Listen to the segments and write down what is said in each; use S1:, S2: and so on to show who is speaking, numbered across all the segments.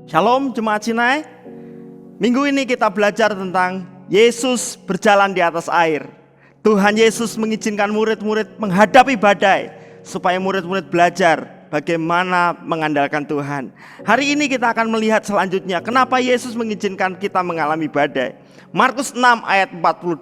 S1: Shalom jemaat Sinai. Minggu ini kita belajar tentang Yesus berjalan di atas air. Tuhan Yesus mengizinkan murid-murid menghadapi badai supaya murid-murid belajar bagaimana mengandalkan Tuhan. Hari ini kita akan melihat selanjutnya kenapa Yesus mengizinkan kita mengalami badai. Markus 6 ayat 48.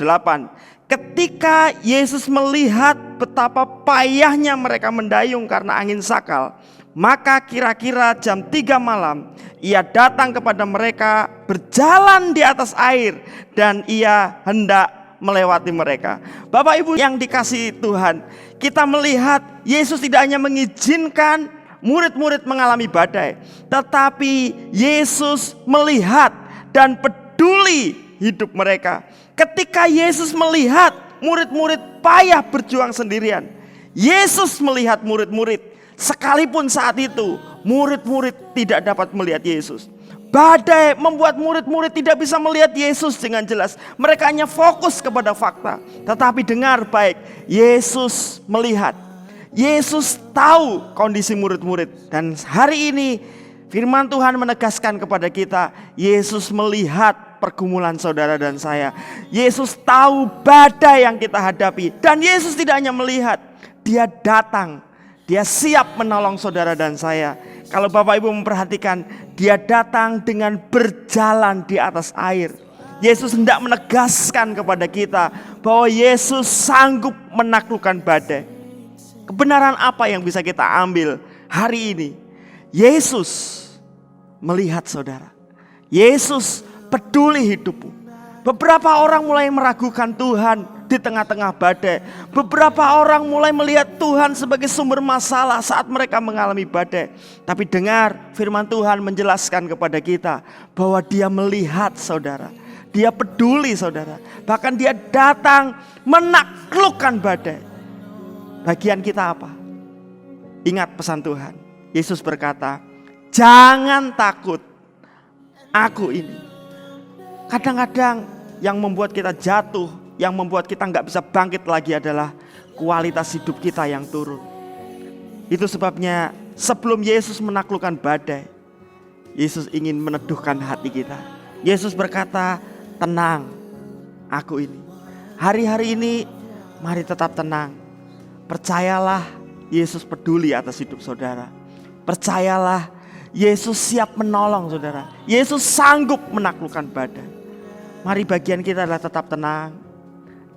S1: Ketika Yesus melihat betapa payahnya mereka mendayung karena angin sakal, maka kira-kira jam 3 malam ia datang kepada mereka berjalan di atas air dan ia hendak melewati mereka. Bapak Ibu yang dikasihi Tuhan, kita melihat Yesus tidak hanya mengizinkan murid-murid mengalami badai, tetapi Yesus melihat dan peduli hidup mereka. Ketika Yesus melihat murid-murid payah berjuang sendirian, Yesus melihat murid-murid. Sekalipun saat itu murid-murid tidak dapat melihat Yesus. Badai membuat murid-murid tidak bisa melihat Yesus dengan jelas. Mereka hanya fokus kepada fakta. Tetapi dengar baik, Yesus melihat. Yesus tahu kondisi murid-murid. Dan hari ini firman Tuhan menegaskan kepada kita, Yesus melihat pergumulan saudara dan saya. Yesus tahu badai yang kita hadapi. Dan Yesus tidak hanya melihat, Dia datang. Dia siap menolong saudara dan saya. Kalau Bapak Ibu memperhatikan, Dia datang dengan berjalan di atas air. Yesus hendak menegaskan kepada kita bahwa Yesus sanggup menaklukkan badai. Kebenaran apa yang bisa kita ambil hari ini? Yesus melihat saudara. Yesus peduli hidupmu. Beberapa orang mulai meragukan Tuhan di tengah-tengah badai. Beberapa orang mulai melihat Tuhan sebagai sumber masalah saat mereka mengalami badai. Tapi dengar, firman Tuhan menjelaskan kepada kita bahwa Dia melihat saudara. Dia peduli saudara. Bahkan Dia datang menaklukkan badai. Bagian kita apa? Ingat pesan Tuhan. Yesus berkata, jangan takut, aku ini. Kadang-kadang yang membuat kita jatuh, yang membuat kita gak bisa bangkit lagi adalah kualitas hidup kita yang turun. Itu sebabnya sebelum Yesus menaklukkan badai, Yesus ingin meneduhkan hati kita. Yesus berkata, tenang, aku ini. Hari-hari ini mari tetap tenang. Percayalah Yesus peduli atas hidup saudara. Percayalah Yesus siap menolong saudara. Yesus sanggup menaklukkan badai. Mari bagian kita adalah tetap tenang,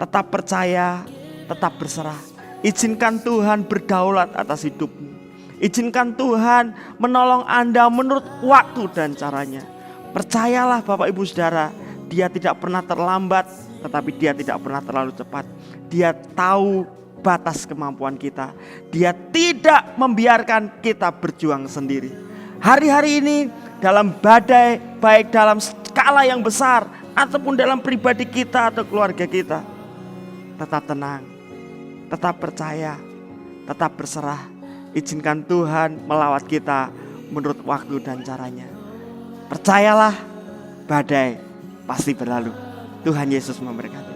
S1: tetap percaya, tetap berserah. Izinkan Tuhan berdaulat atas hidupmu. Izinkan Tuhan menolong Anda menurut waktu dan caranya. Percayalah Bapak Ibu Saudara, Dia tidak pernah terlambat, tetapi Dia tidak pernah terlalu cepat. Dia tahu batas kemampuan kita. Dia tidak membiarkan kita berjuang sendiri. Hari-hari ini dalam badai, baik dalam skala yang besar ataupun dalam pribadi kita atau keluarga kita, tetap tenang, tetap percaya, tetap berserah. Izinkan Tuhan melawat kita menurut waktu dan caranya. Percayalah, badai pasti berlalu. Tuhan Yesus memberkati.